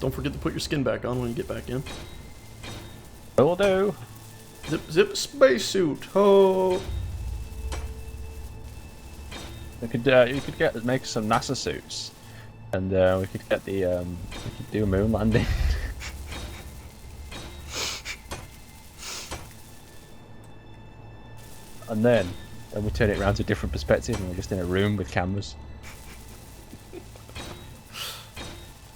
Don't forget to put your skin back on when you get back in. Will do. Zip, zip, spacesuit. Oh. You could make some NASA suits, and we could get the we could do a moon landing. And then we turn it around to a different perspective, and we're just in a room with cameras.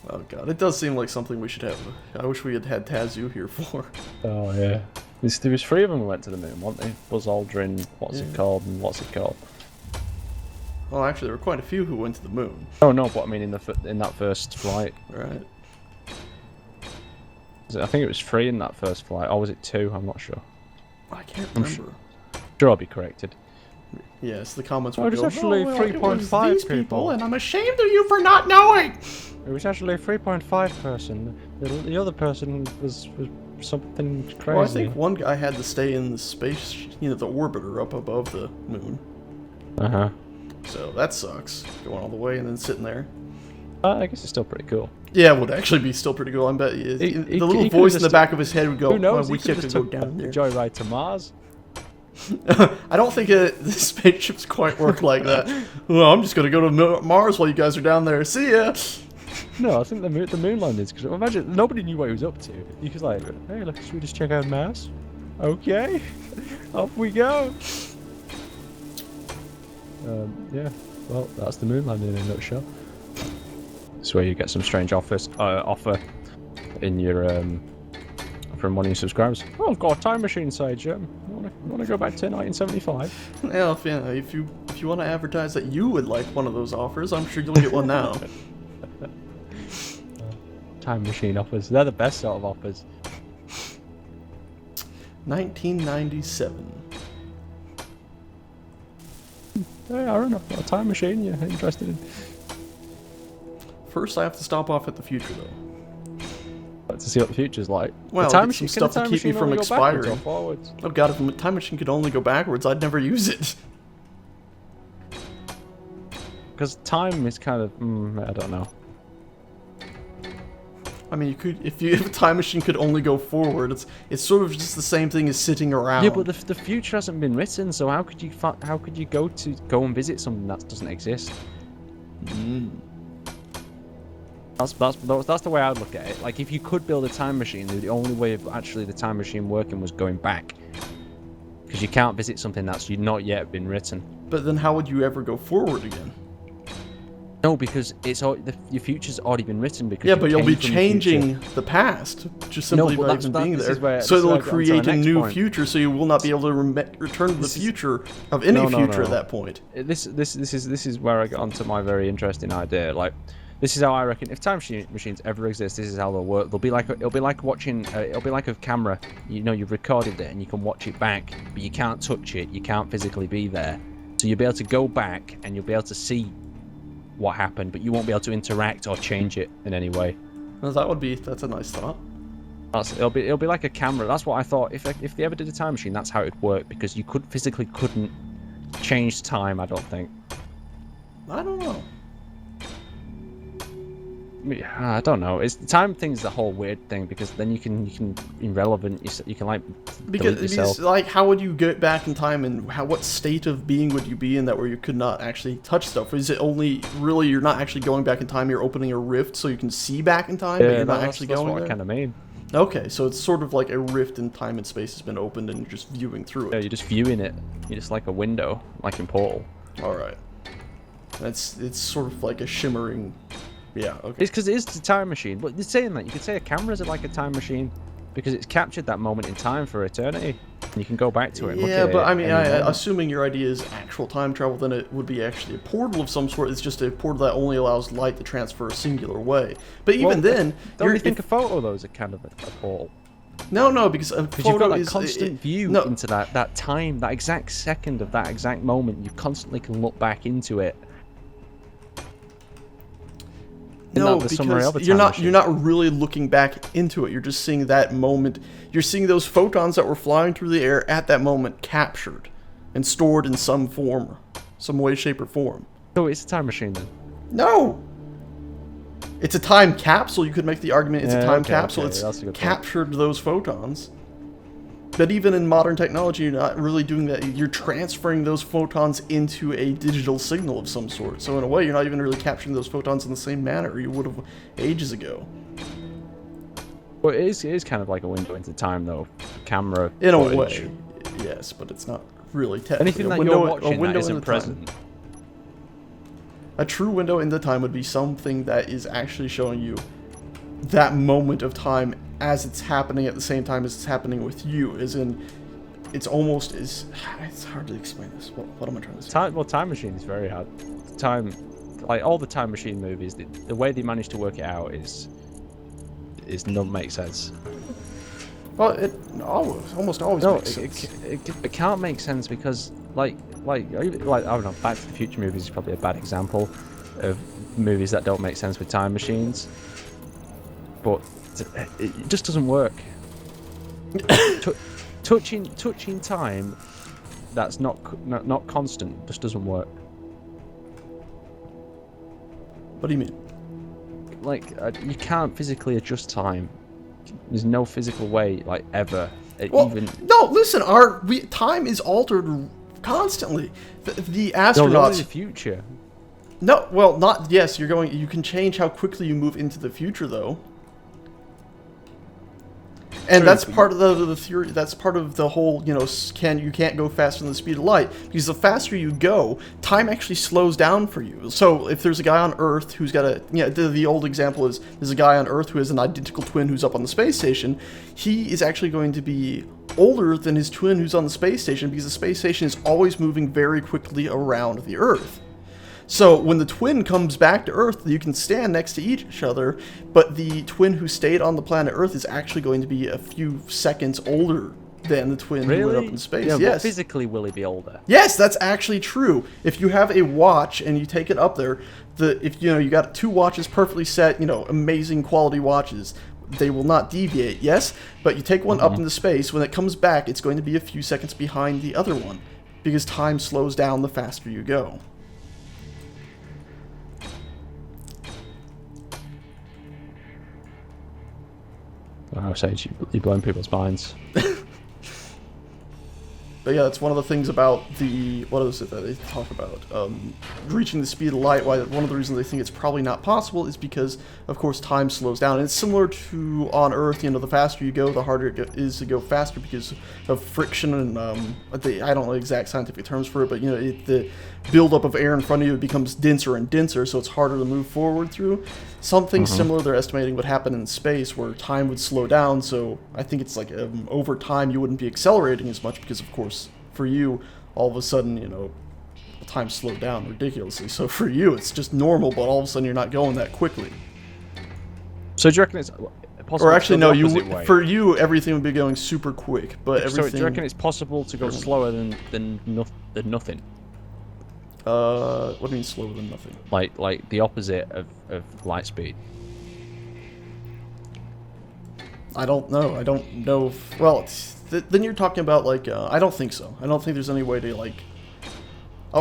Oh god, it does seem like something we should have. I wish we had had Tazu here for. Oh yeah. There was 3 of them who went to the moon, weren't they? Buzz Aldrin, what's it called, and what's it called? Well, actually, there were quite a few who went to the moon. Oh no, but I mean in that first flight. Right. I think it was 3 in that first flight, or was it 2? I'm not sure. I can't remember. Sure, I'll be corrected. Yes, the comments Oh, would it was go, actually well, 3.5 these people, and I'm ashamed of you for not knowing! It was actually a 3.5 person. The other person was something crazy. Well, I think one guy had to stay in the space, the orbiter up above the moon. Uh-huh. So that sucks, going all the way and then sitting there. I guess it's still pretty cool. Yeah, it would actually be still pretty cool. I bet the little voice in the back of his head would go, who knows, well, we get to go down there. Joyride to Mars. I don't think the spaceships quite work like that. Well, I'm just going to go to Mars while you guys are down there. See ya! No, I think the moon landings, because imagine, nobody knew what he was up to. He was like, hey, look, should we just check out Mars? Okay, off we go. Yeah, well, that's the moon landing in a nutshell. It's where you get some strange offer in your from one of your subscribers. Oh, I've got a time machine, Sage. You want to go back to 1975? Well, if you want to advertise that you would like one of those offers, I'm sure you'll get one now. Time machine offers. They're the best sort of offers. 1997. Hey, Aaron, I've got a time machine you're interested in. First, I have to stop off at the future, though. To see what the future's like. Well, time some stuff to keep me from expiring. Oh god, if a time machine could only go backwards, I'd never use it. Because time is kind of, I don't know. I mean, you could if a time machine could only go forward, it's sort of just the same thing as sitting around. Yeah, but the future hasn't been written, so how could you go and visit something that doesn't exist? That's the way I'd look at it. Like, if you could build a time machine, the only way of actually the time machine working was going back, because you can't visit something that's not yet been written. But then, how would you ever go forward again? No, because your future's already been written. Because yeah, but you'll be changing the past just simply by even being there. So it'll create a new future. So you will not be able to return to the future of any future at that point. This is where I get onto my very interesting idea. Like, this is how I reckon if time machines ever exist, this is how they'll work. It'll be like watching. It'll be like a camera. You've recorded it and you can watch it back, but you can't touch it. You can't physically be there. So you'll be able to go back and you'll be able to see what happened, but you won't be able to interact or change it in any way. Well, that's a nice thought. It'll be like a camera. That's what I thought. If they ever did a time machine, that's how it'd work, because you physically couldn't change time. I don't think. I don't know. I don't know. It's the time thing's the whole weird thing, because then you can irrelevant. You can like delete yourself. Like, how would you get back in time, and what state of being would you be in that where you could not actually touch stuff? Is it only really you're not actually going back in time? You're opening a rift so you can see back in time, but you're not actually going there. That's what I kind of mean. Okay, so it's sort of like a rift in time and space has been opened, and you're just viewing through it. Yeah, you're just viewing it. You're just like a window, like in Portal. All right. It's sort of like a shimmering. Yeah, okay. It's because it is the time machine. But saying that, you could say a camera's like a time machine because it's captured that moment in time for eternity. And you can go back to it and look at it. Yeah, but I mean, assuming your idea is actual time travel, then it would be actually a portal of some sort. It's just a portal that only allows light to transfer a singular way. But even then... Don't you think a photo, though, is a kind of a portal? No, because a photo you've got that is... constant view into that time, that exact second of that exact moment. You constantly can look back into it. No, because you're not really looking back into it. You're just seeing that moment. You're seeing those photons that were flying through the air at that moment captured and stored in some form, some way, shape, or form. So it's a time machine then? No. It's a time capsule. You could make the argument it's a time capsule. Okay. It's captured those photons. But even in modern technology, you're not really doing that. You're transferring those photons into a digital signal of some sort. So in a way, you're not even really capturing those photons in the same manner you would have ages ago. Well, it is kind of like a window into time, though. Camera in footage. A way, yes, but it's not really technically anything that you're watching that isn't present. A true window into time would be something that is actually showing you that moment of time as it's happening at the same time as it's happening with you. As in, it's almost is. It's hard to explain this. What am I trying to say? Time Machine is very hard. Time, like all the Time Machine movies, the way they manage to work it out is not make sense. Well, it almost always makes sense. It can't make sense because like I don't know, Back to the Future movies is probably a bad example of movies that don't make sense with time machines. But it just doesn't work. touching time that's not constant just doesn't work. What do you mean? Like you can't physically adjust time. There's no physical way, like ever. No, listen. Time is altered constantly. The astronauts. No, in the future. No, well, not yes. You can change how quickly you move into the future, though. And that's part of the theory. That's part of the whole, you can't go faster than the speed of light, because the faster you go, time actually slows down for you. So if there's a guy on Earth who's got the old example is there's a guy on Earth who has an identical twin who's up on the space station. He is actually going to be older than his twin who's on the space station, because the space station is always moving very quickly around the Earth. So when the twin comes back to Earth, you can stand next to each other, but the twin who stayed on the planet Earth is actually going to be a few seconds older than the twin who went up in space. Yeah, yes. But physically will he be older? Yes, that's actually true. If you have a watch and you take it up there, if you got 2 watches perfectly set, amazing quality watches, they will not deviate, yes? But you take one up into space, when it comes back, it's going to be a few seconds behind the other one, because time slows down the faster you go. Wow, Sage, you're blowing people's minds. But yeah, that's one of the things about what is it that they talk about? Reaching the speed of light. Why one of the reasons they think it's probably not possible is because, of course, time slows down. And it's similar to on Earth, the faster you go, the harder it is to go faster because of friction and, I don't know the exact scientific terms for it, but, the buildup of air in front of you becomes denser and denser, so it's harder to move forward through. Something similar they're estimating would happen in space, where time would slow down, so I think it's like over time you wouldn't be accelerating as much because, of course, for you, all of a sudden, time slowed down ridiculously. So for you, it's just normal, but all of a sudden you're not going that quickly. So do you reckon it's possible? Or actually, no, for you, everything would be going super quick, but everything... So do you reckon it's possible to go slower than nothing? What do you mean slower than nothing? Like the opposite of light speed. I don't know. I don't know if... Well, then you're talking about, I don't think so. I don't think there's any way to,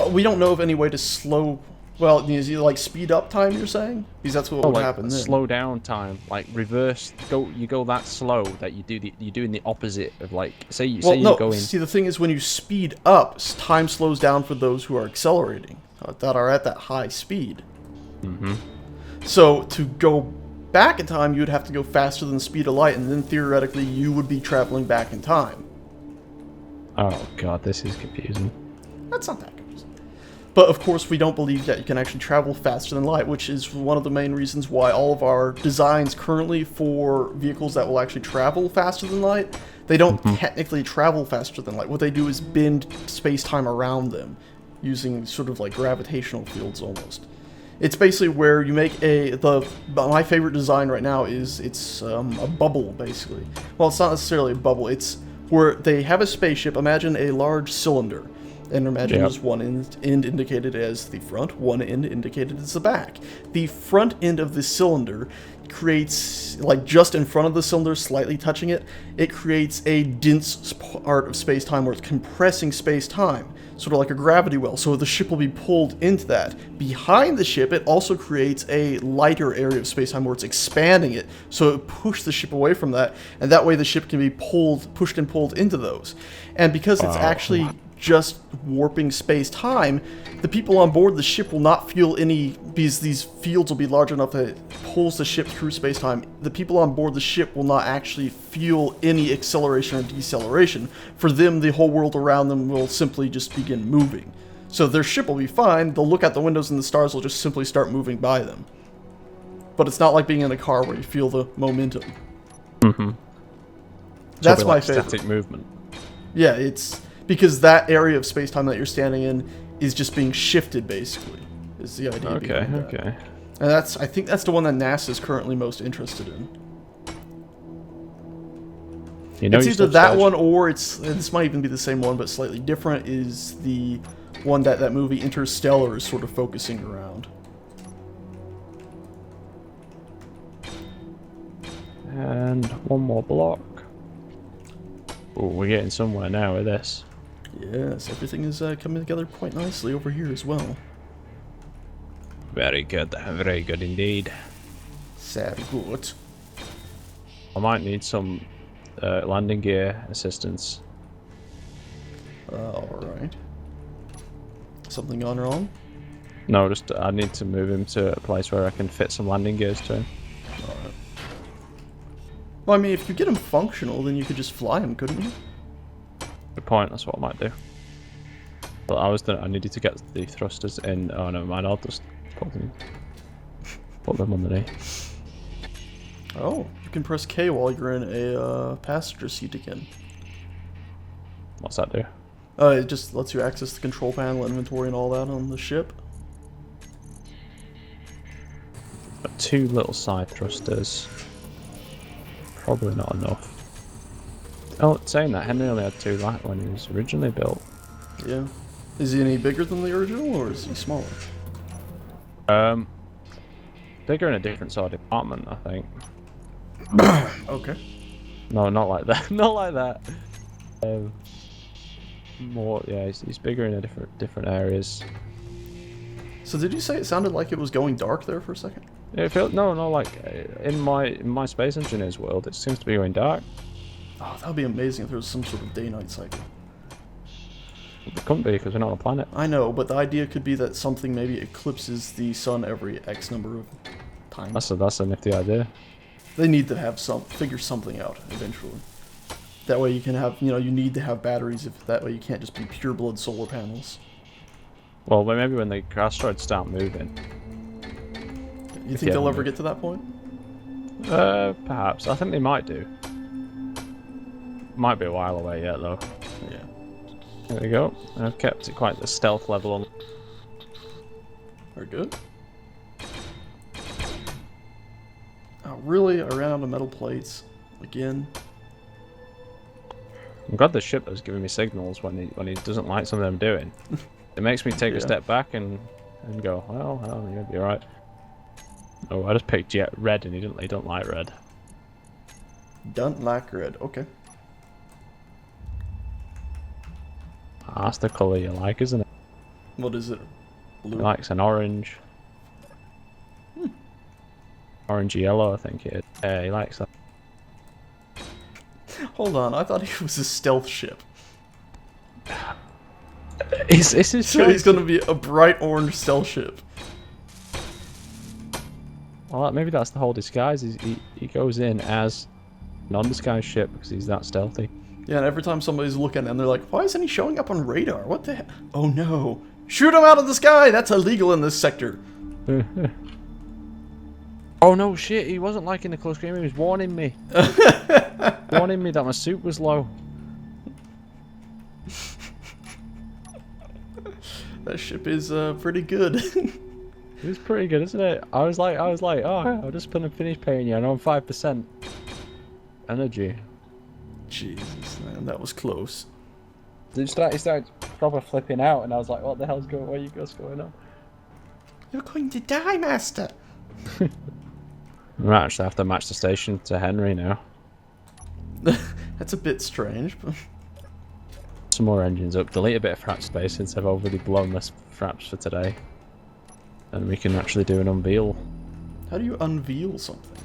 we don't know of any way to slow... Well, is it, speed up time, you're saying? Because that's what would happen then. Slow down time, reverse. You go that slow that you're doing the opposite of, say you're going... See, the thing is, when you speed up, time slows down for those who are accelerating, that are at that high speed. So, to go back in time, you would have to go faster than the speed of light, and then theoretically you would be traveling back in time. Oh god, this is confusing. That's not that confusing. But of course we don't believe that you can actually travel faster than light, which is one of the main reasons why all of our designs currently for vehicles that will actually travel faster than light, they don't technically travel faster than light. What they do is bend space-time around them, using sort of gravitational fields almost. It's basically where you make my favorite design right now is it's a bubble, basically. Well, it's not necessarily a bubble. It's where they have a spaceship. Imagine a large cylinder. And imagine Yep. there's one end indicated as the front, one end indicated as the back. The front end of the cylinder creates, like just in front of the cylinder, slightly touching it, it creates a dense part of space-time where it's compressing space-time, sort of like a gravity well, so the ship will be pulled into that. Behind the ship, it also creates a lighter area of space-time where it's expanding it, so it pushes the ship away from that, and that way the ship can be pushed and pulled into those. And because it's actually just warping space-time, the people on board the ship will not feel any, because these fields will be large enough that it pulls the ship through space-time. The people on board the ship will not actually feel any acceleration or deceleration. For them, the whole world around them will simply just begin moving. So their ship will be fine, they'll look at the windows and the stars will just simply start moving by them. But it's not like being in a car where you feel the momentum. Mm-hmm. That's so my like favorite. static movement. Yeah, it's because that area of space-time that you're standing in is just being shifted, basically, is the idea behind that. Okay. And I think that's the one that NASA is currently most interested in. You know It's your either stuff, that Serge. one or this might even be the same one, but slightly different, is the one that movie Interstellar is sort of focusing around. And one more block. Oh, we're getting somewhere now with this. Yes, everything is coming together quite nicely over here as well. Very good, very good indeed. Sad good. I might need some landing gear assistance. Alright. Something gone wrong? No, just I need to move him to a place where I can fit some landing gears to him. Alright. Well, I mean, if you get him functional, then you could just fly him, couldn't you? Good point, that's what I might do. But I needed to get the thrusters in. Oh, never mind, I'll just put them underneath. Oh, you can press K while you're in a passenger seat again. What's that do? It just lets you access the control panel, inventory, and all that on the ship. Got 2 little side thrusters. Probably not enough. Oh, saying that, Henry only had 2 when he was originally built. Yeah. Is he any bigger than the original, or is he smaller? Bigger in a different sort of department, I think. Okay. No, not like that. Not like that. More, yeah, he's bigger in a different areas. So did you say it sounded like it was going dark there for a second? It felt no, like in my Space Engineers world, it seems to be going dark. Oh, that would be amazing if there was some sort of day-night cycle. It couldn't be because we're not on a planet. I know, but the idea could be that something maybe eclipses the sun every X number of times. That's a nifty idea. They need to have figure something out eventually. That way you can have, you need to have batteries. If that way you can't just be pure blood solar panels. Well, maybe when the asteroids start moving. You think they'll ever get to that point? Perhaps. I think they might do. Might be a while away yet, though. Yeah. There we go. I've kept it quite the stealth level on. Very good. Oh, really? I ran out of metal plates again. I'm glad the ship is giving me signals when he doesn't like something I'm doing. It makes me take a step back and go, well, you'll be alright. Oh, I just picked red, and he don't like red. Don't like red. Okay. That's the colour you like, isn't it? What is it? He Blue. likes an orange. Orange yellow, I think it is. Yeah, he likes that. Hold on, I thought he was a stealth ship. It's his So he's gonna be a bright orange stealth ship. Well, maybe that's the whole disguise. He goes in as a non-disguised ship because he's that stealthy. Yeah, and every time somebody's looking at him, they're like, why isn't he showing up on radar? What the heck? Oh no. Shoot him out of the sky! That's illegal in this sector. Oh no, shit, he wasn't liking the close game, he was warning me. Warning me that my suit was low. That ship is pretty good. It's pretty good, isn't it? I was like, oh, I'll just put a finish paying you, and I'm 5% energy. Jesus, man, that was close. He started proper flipping out, and I was like, "What the hell's going? What's going on?" You're going to die, Master. We might actually have to match the station to Henry now. That's a bit strange, but Some more engines up. Delete a bit of frap space since I've already blown this fraps for today, and we can actually do an unveil. how do you unveil something?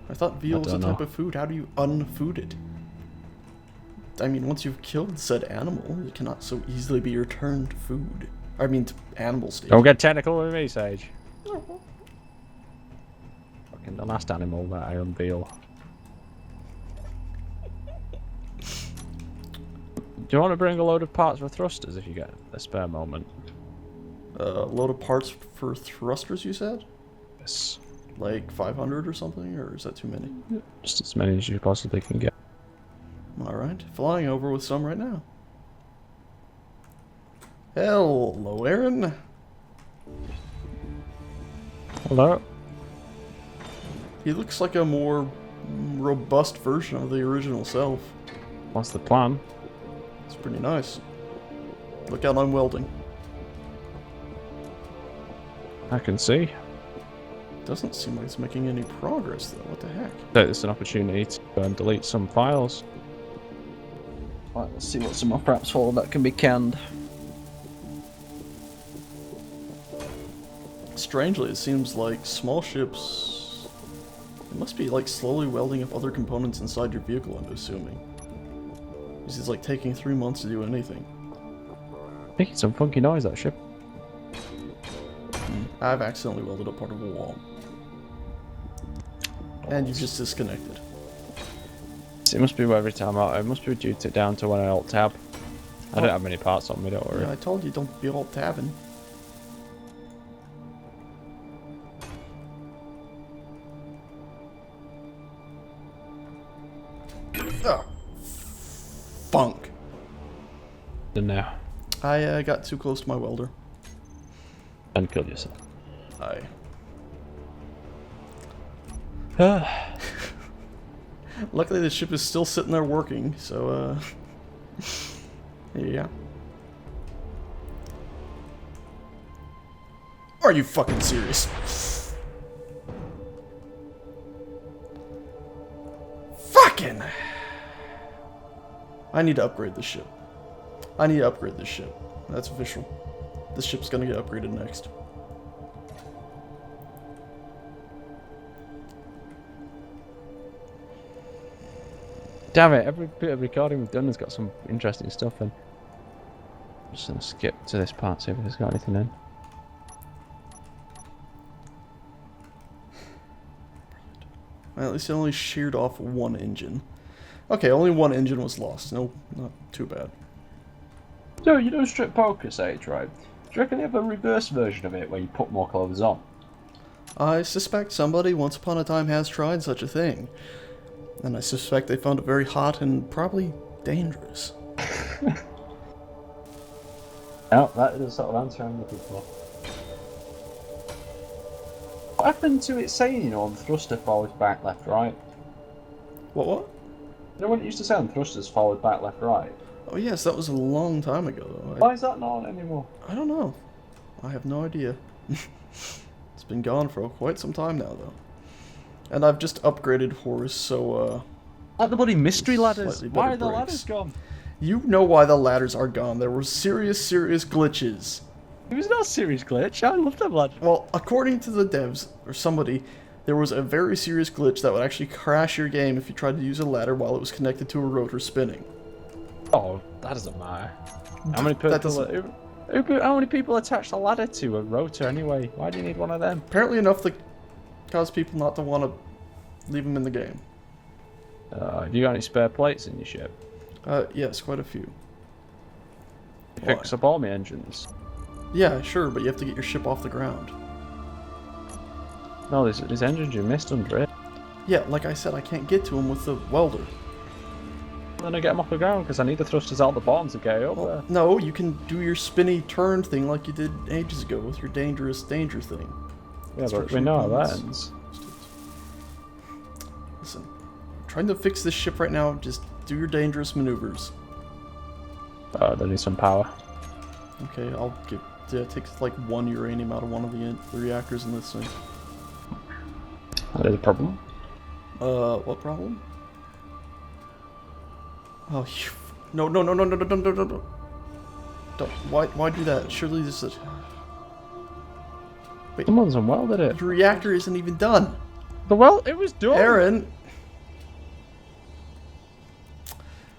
I thought veal was a type of food. How do you unfood it? I mean, once you've killed said animal, it cannot so easily be returned to food. I mean, to animal state. Don't get technical with me, Sage. Fucking the last animal that I unveil. Do you want to bring a load of parts for thrusters if you get a spare moment? A load of parts for thrusters, you said? Yes. Like 500 or something, or is that too many? Just as many as you possibly can get. Alright, flying over with some right now. Hello, Aaron. Hello. He looks like a more robust version of the original self. What's the plan? It's pretty nice. Look out, I'm welding. I can see. Doesn't seem like it's making any progress, though. What the heck? Take this an opportunity to go and delete some files. Right, let's see what's in my fraps folder that can be canned. Strangely, it seems like small ships... It must be like slowly welding up other components inside your vehicle, I'm assuming. This is like taking 3 months to do anything. Making some funky noise, that ship. I've accidentally welded up part of a wall. And you've just disconnected. It must be every time it must be due to down to when I alt tab. I don't have many parts on me, don't worry. Yeah, I told you don't be alt tabbing. Ugh. Funk. Now. I got too close to my welder. And killed yourself. Aye. Luckily the ship is still sitting there working, so yeah. Are you fucking serious? Fucking! I need to upgrade this ship. I need to upgrade this ship. That's official. This ship's gonna get upgraded next. Damn it, every bit of recording we've done has got some interesting stuff in. I'm just gonna skip to this part, see if it's got anything in. Well, at least it only sheared off one engine. Okay, only one engine was lost. No, not too bad. So, you know strip poker, Sage, right? Do you reckon they have a reverse version of it where you put more clothes on? I suspect somebody once upon a time has tried such a thing. And I suspect they found it very hot and probably dangerous. No, that is the sort of answer I'm looking for. What happened to it saying, you know, on thruster forward, back, left, right? What? You know when it used to say on thrusters forward, back, left, right? Oh yes, that was a long time ago though. Why is that not on anymore? I don't know. I have no idea. It's been gone for quite some time now though. And I've just upgraded Horus, so Like the bloody mystery ladders. slightly Why better are the brakes. ladders gone? You know why the ladders are gone. There were serious glitches. It was not a serious glitch. I love them ladders. Well, according to the devs, or somebody, there was a very serious glitch that would actually crash your game if you tried to use a ladder while it was connected to a rotor spinning. Oh, that doesn't matter. How many people? How many people attach a ladder to a rotor anyway? Why do you need one of them? Apparently enough to cause people not to want to leave them in the game. Have you got any spare plates in your ship? Yes, quite a few. Fix up all my engines. Yeah, sure, but you have to get your ship off the ground. No, there's engines you missed under it. Yeah, like I said, I can't get to them with the welder. Then I get them off the ground because I need the thrusters out the bottom to get it up there. No, you can do your spinny turn thing like you did ages ago with your danger thing. Yeah, but we know how that ends. Listen, I'm trying to fix this ship right now. Just do your dangerous maneuvers. They need some power. Okay, I'll get. Yeah, it takes like 1 uranium out of one of the reactors in this thing. That is a problem. What problem? Oh, you... No, no, no, no, no, no, no, no, no, no. Don't. Why do that? Surely this is... Wait. Someone's unwelded it. Your reactor isn't even done. It was done. Aaron!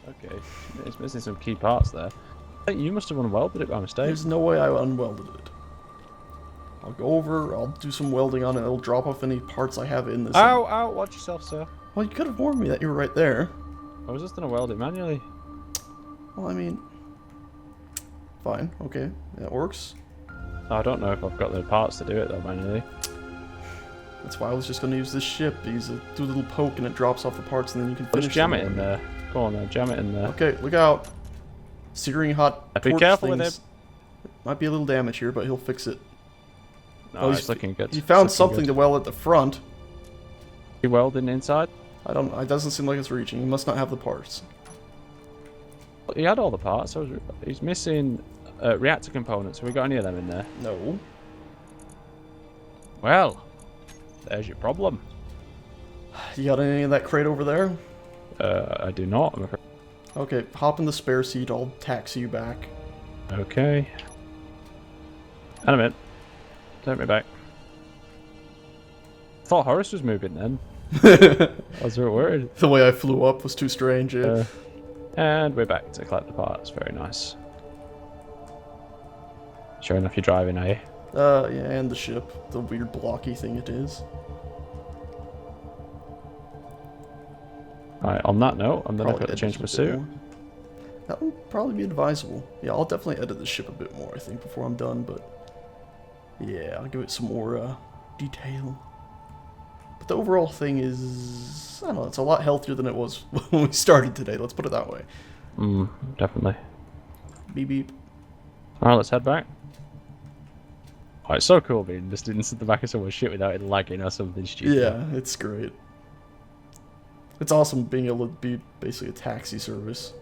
Okay, it's missing some key parts there. I think you must have unwelded it by mistake. There's no way I unwelded it. I'll go over, I'll do some welding on it, it'll drop off any parts I have in this. Ow, ow, watch yourself, sir. Well, you could have warned me that you were right there. I was just gonna weld it manually. Well, I mean... Fine, okay, that works. I don't know if I've got the parts to do it though manually. That's why I was just going to use this ship. Do a little poke and it drops off the parts and then you can finish Just jam it in there. Go on then, jam it in there. Okay, look out. Searing hot Be torch careful things. with him. Might be a little damage here, but he'll fix it. No, it's looking good. He found something to weld at the front. You welding inside? It doesn't seem like it's reaching. He must not have the parts. He had all the parts. He's missing reactor components. Have we got any of them in there? No. Well, there's your problem. You got any of that crate over there? I do not, I'm afraid. Okay, hop in the spare seat. I'll taxi you back. Okay. And a minute. Take me back. I thought Horace was moving then. I was a bit worried. The way I flew up was too strange. Yeah. And we're back to collect the parts. Very nice. Sure enough, you're driving, are you? Yeah, and the ship. The weird blocky thing it is. Alright, on that note, I'm going to quickly change edit it a bit pursuit. more. That would probably be advisable. Yeah, I'll definitely edit the ship a bit more, I think, before I'm done, but... Yeah, I'll give it some more, detail. But the overall thing is... I don't know, it's a lot healthier than it was when we started today, let's put it that way. Definitely. Beep beep. Alright, let's head back. Oh, it's so cool being just in the back of someone's shit without it lagging or something stupid. Yeah, it's great. It's awesome being able to be basically a taxi service.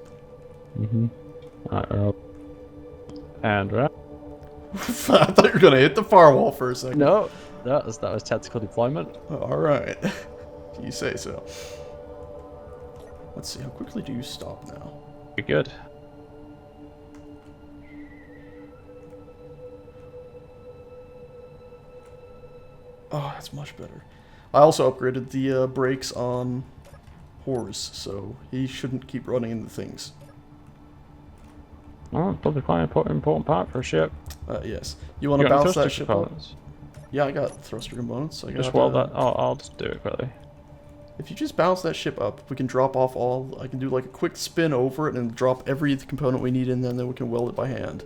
Alright, we're up. And we're up. I thought you were gonna hit the firewall for a second. No, that was tactical deployment. Alright. You say so. Let's see, how quickly do you stop now? Pretty good. Oh, that's much better. I also upgraded the brakes on Horse, so he shouldn't keep running into things. Oh, probably quite an important part for a ship. Yes. You want to bounce that ship up? components? Yeah, I got thruster components. I got, Just weld that. I'll just do it quickly. If you just bounce that ship up, we can drop off all... I can do like a quick spin over it and drop every component we need in there, and then we can weld it by hand.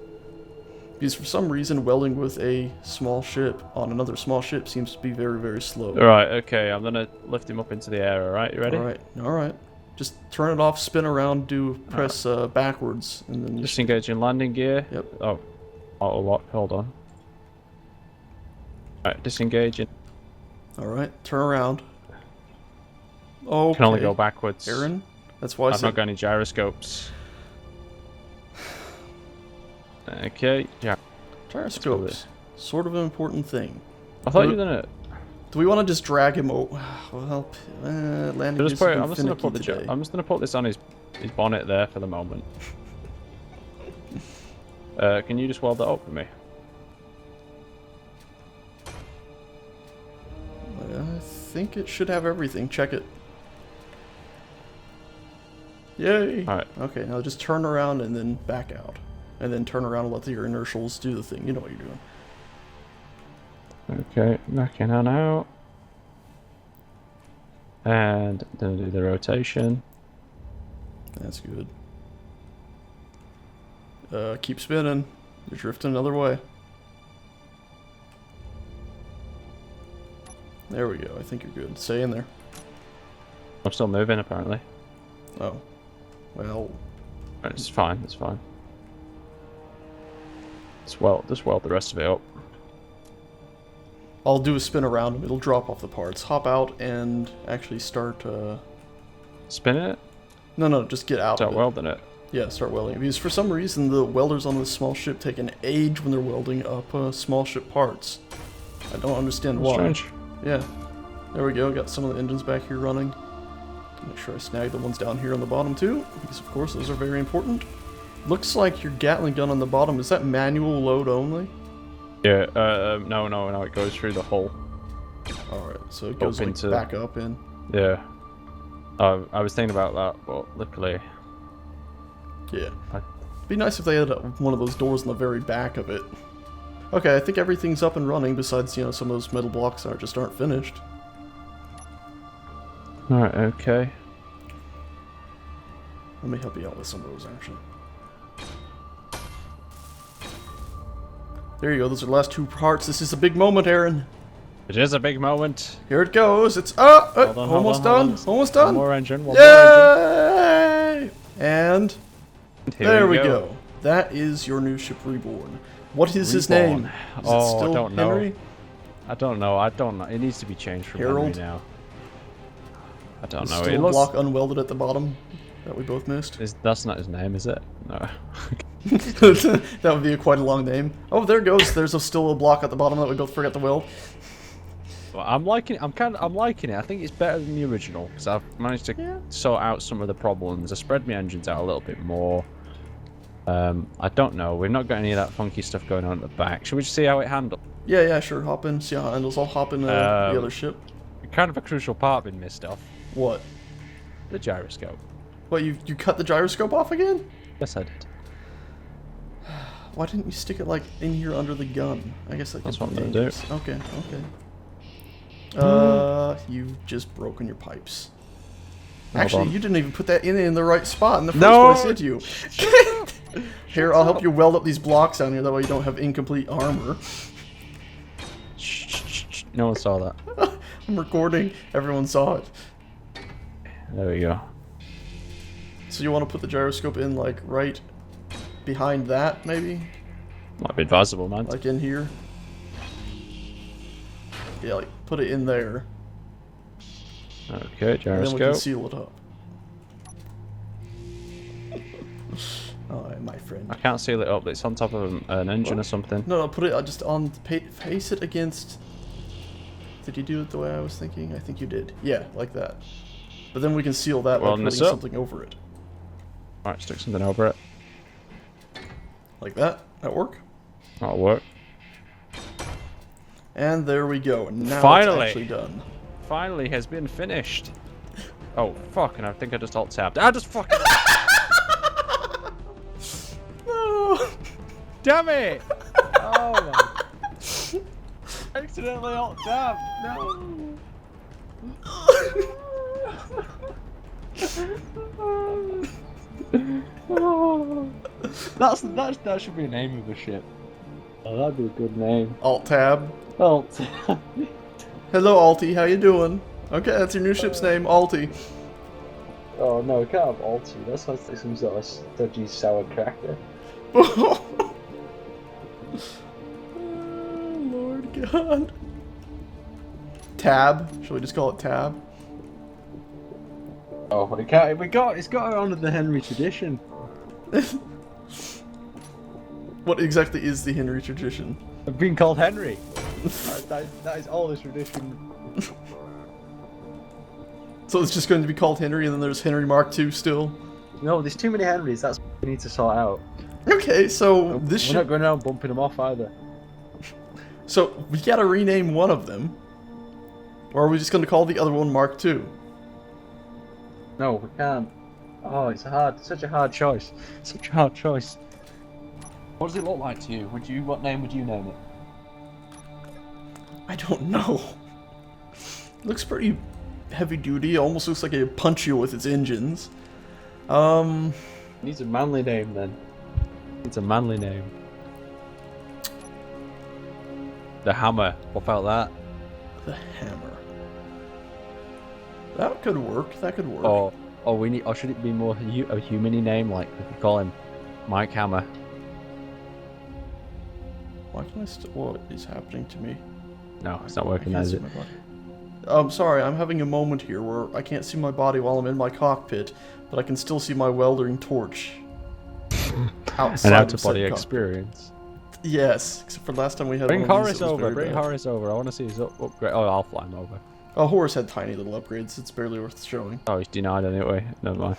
Because for some reason, welding with a small ship on another small ship seems to be very, very slow. Alright, okay, I'm gonna lift him up into the air, alright? You ready? Alright. Just turn it off, spin around, press backwards, and then you Disengage in landing gear. Yep. Oh. Auto lock, hold on. Alright, disengage in. Alright, turn around. Okay. Can only go backwards. Aaron, that's why I I've said... not got any gyroscopes. Okay, yeah. Gyroscopes. Sort of an important thing. I thought you were gonna... Do we want to just drag him over? Well, landing gears have been finicky today. I'm just gonna put this on his bonnet there for the moment. Can you just weld that up for me? I think it should have everything. Check it. Yay! Alright. Okay, now just turn around and then back out. And then turn around and let your inertials do the thing. You know what you're doing. Okay, back in and out. And then do the rotation. That's good. Keep spinning. You're drifting another way. There we go. I think you're good. Stay in there. I'm still moving, apparently. Oh. Well... It's fine, it's fine. Just weld the rest of it up. I'll do a spin around him. It'll drop off the parts. Hop out and actually start... Spin it? No, just get out Start of it. welding it. Yeah, start welding. Because for some reason, the welders on this small ship take an age when they're welding up small ship parts. I don't understand why. Strange. Yeah. There we go. Got some of the engines back here running. Make sure I snag the ones down here on the bottom too, because of course those are very important. Looks like your Gatling gun on the bottom, is that manual load only? Yeah, no, it goes through the hull. Alright, so it goes Up like into- back up in. Yeah. I was thinking about that, but luckily... Yeah. It'd be nice if they had one of those doors in the very back of it. Okay, I think everything's up and running, besides, you know, some of those metal blocks that just aren't finished. Alright, okay. Let me help you out with some of those, actually. There you go, those are the last two parts. This is a big moment, Aaron. It is a big moment. Here it goes. It's Hold on, almost hold on. done. Almost done. One more engine, one more engine. Yay! And Here there we go. That is your new ship reborn. What is his name? Is it still I don't know. Henry? I don't know. It needs to be changed from Harold? Henry now. I don't know. Still It a looks... block unwelded at the bottom that we both missed. That's not his name, is it? No. That would be quite a long name. Oh, there it goes. There's still a block at the bottom that we both forgot to weld. Well, I'm liking it. I'm liking it. I think it's better than the original because I've managed to sort out some of the problems. I spread my engines out a little bit more. I don't know. We've not got any of that funky stuff going on at the back. Should we just see how it handles? Yeah, sure. Hop in. See how it handles. I'll hop in the other ship. Kind of a crucial part been missed off. What? The gyroscope. What, you cut the gyroscope off again? Yes, I did. Why didn't you stick it, like, in here under the gun? I guess that could That's what be I'm gonna dangerous. do. Okay. You've just broken your pipes. Actually, you didn't even put that in the right spot in the first place, did you? Here, I'll help you weld up these blocks down here, that way you don't have incomplete armor. Shh. No one saw that. I'm recording. Everyone saw it. There we go. So you want to put the gyroscope in, like, right behind that, maybe? Might be advisable, man. Like in here? Yeah, like, put it in there. Okay, And then we can gyroscope. seal it up. Oh, my friend. I can't seal it up. It's on top of an engine or something. No, put it just on, face it against... Did you do it the way I was thinking? I think you did. Yeah, like that. But then we can seal that by Welding putting this up. something over it. Alright, stick something over it. Like that. That work? That'll work. And there we go. Now Finally. it's actually done. Finally has been finished. Oh, fuck, and I think I just alt-tabbed. I just fucking... No. Damn it! Oh my... Accidentally alt-tabbed. No. That should be a name of a ship. Oh, that'd be a good name. Alt-tab. Alt. Hello, Alti. How you doing? Okay, that's your new ship's name, Alti. Oh no, we can't have Alti. That sounds like some sort of dodgy sour cracker. Oh, Lord God. Tab. Shall we just call it Tab? Oh, we can't. It's got to honour the Henry tradition. What exactly is the Henry tradition? Of being called Henry. that is all the tradition. So it's just going to be called Henry, and then there's Henry Mark II still? No, there's too many Henrys. That's what we need to sort out. Okay, so this We're not going around bumping them off either. So we gotta rename one of them. Or are we just gonna call the other one Mark II? No, we can't. Oh, it's such a hard choice. Such a hard choice. What does it look like to you? What name would you name it? I don't know. Looks pretty heavy duty. Almost looks like it punch you with its engines. It needs a manly name then. It's a manly name. The Hammer. What about that? The Hammer. That could work. That could work. Or should it be more a human-y name? Like we could call him Mike Hammer. Why can I what is happening to me? No, it's not working, is it? Sorry, I'm having a moment here where I can't see my body while I'm in my cockpit, but I can still see my welding torch outside An of out-of-body said cockpit. experience. Yes, except for last time we had Bring one of these, Horace it was over. very Bring bad. Horace over. I want to see his upgrade. Oh, I'll fly him over. Oh, Horus had tiny little upgrades. It's barely worth showing. Oh, he's denied anyway. Never mind.